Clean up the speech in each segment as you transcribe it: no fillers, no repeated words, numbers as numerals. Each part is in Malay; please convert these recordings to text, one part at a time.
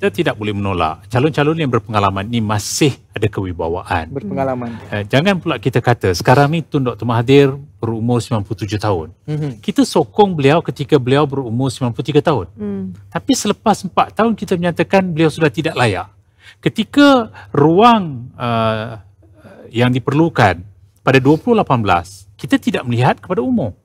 kita tidak boleh menolak calon-calon yang berpengalaman ini masih ada kewibawaan. Berpengalaman. Jangan pula kita kata sekarang ni Tun Dr. Mahathir berumur 97 tahun. Kita sokong beliau ketika beliau berumur 93 tahun. Tapi selepas 4 tahun kita menyatakan beliau sudah tidak layak. Ketika ruang yang diperlukan pada 2018, kita tidak melihat kepada umur.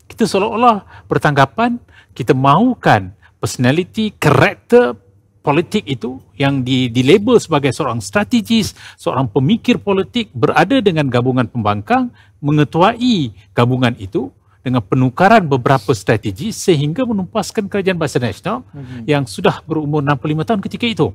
Kita seolah-olah bertanggapan kita mahukan personality, karakter politik itu yang dilabel sebagai seorang strategis, seorang pemikir politik berada dengan gabungan pembangkang, mengetuai gabungan itu dengan penukaran beberapa strategi sehingga menumpaskan Kerajaan Barisan Nasional yang sudah berumur 65 tahun ketika itu.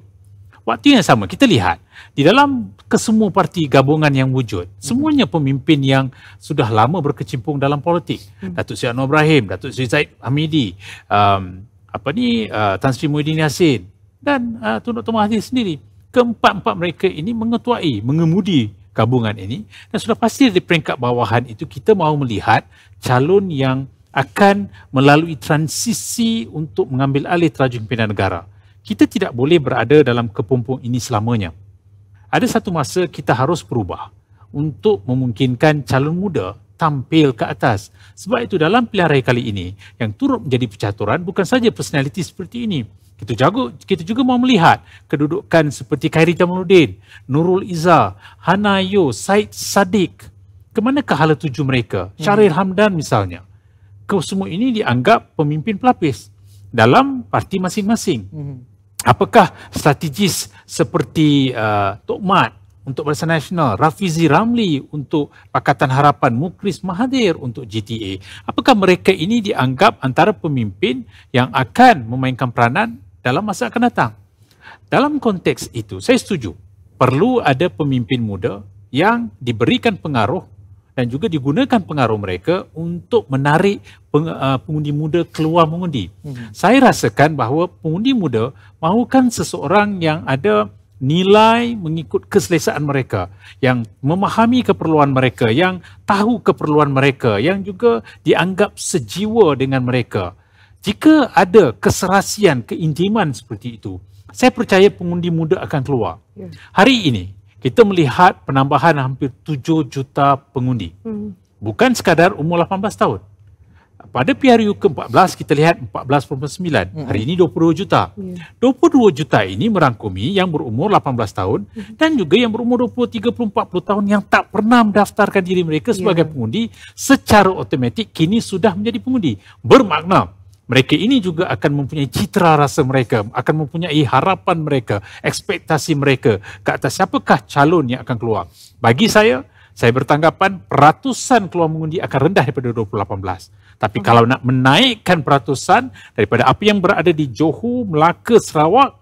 Waktu yang sama, kita lihat di dalam kesemua parti gabungan yang wujud, semuanya pemimpin yang sudah lama berkecimpung dalam politik. Datuk Seri Anwar Ibrahim, Datuk Seri Zahid Hamidi, Tan Sri Muhyiddin Yassin dan Tun Dr. Mahathir sendiri. Keempat-empat mereka ini mengetuai, mengemudi gabungan ini dan sudah pasti di peringkat bawahan itu kita mahu melihat calon yang akan melalui transisi untuk mengambil alih terajun pimpinan negara. Kita tidak boleh berada dalam kepompong ini selamanya. Ada satu masa kita harus berubah untuk memungkinkan calon muda tampil ke atas. Sebab itu dalam pilihan raya kali ini, yang turut menjadi percaturan bukan saja personaliti seperti ini. Kita juga mahu melihat kedudukan seperti Khairi Jamaluddin, Nurul Izzah, Hana Yo, Syed Saddiq. Kemanakah hala tuju mereka? Syahril Hamdan misalnya. Semua ini dianggap pemimpin pelapis dalam parti masing-masing. Apakah strategis seperti Tok Mat untuk Barisan Nasional, Rafizi Ramli untuk Pakatan Harapan, Mukhlis Mahathir untuk GTA? Apakah mereka ini dianggap antara pemimpin yang akan memainkan peranan dalam masa akan datang? Dalam konteks itu, saya setuju. Perlu ada pemimpin muda yang diberikan pengaruh dan juga digunakan pengaruh mereka untuk menarik pengundi muda keluar mengundi. Saya rasakan bahawa pengundi muda mahukan seseorang yang ada nilai mengikut keselesaan mereka, yang memahami keperluan mereka, yang tahu keperluan mereka, yang juga dianggap sejiwa dengan mereka. Jika ada keserasian, keintiman seperti itu, saya percaya pengundi muda akan keluar. Hari ini, kita melihat penambahan hampir 7 juta pengundi. Bukan sekadar umur 18 tahun. Pada PRU ke-14 kita lihat 14.9. Hari ini 22 juta. 22 juta ini merangkumi yang berumur 18 tahun dan juga yang berumur 20, 30, 40 tahun yang tak pernah mendaftarkan diri mereka sebagai pengundi, secara automatik kini sudah menjadi pengundi. Bermakna mereka ini juga akan mempunyai citra rasa mereka, akan mempunyai harapan mereka, ekspektasi mereka ke atas siapakah calon yang akan keluar. Bagi saya bertanggapan peratusan keluar mengundi akan rendah daripada 2018. Tapi kalau nak menaikkan peratusan daripada apa yang berada di Johor, Melaka, Sarawak,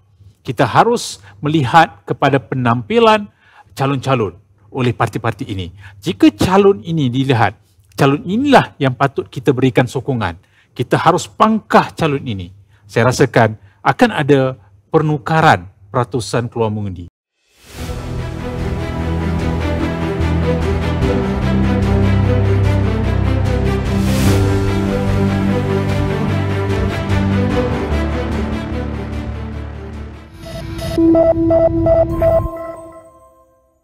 kita harus melihat kepada penampilan calon-calon oleh parti-parti ini. Jika calon ini dilihat, calon inilah yang patut kita berikan sokongan. Kita harus pangkah calon ini. Saya rasakan akan ada pernukaran peratusan keluar mengundi. Thank you.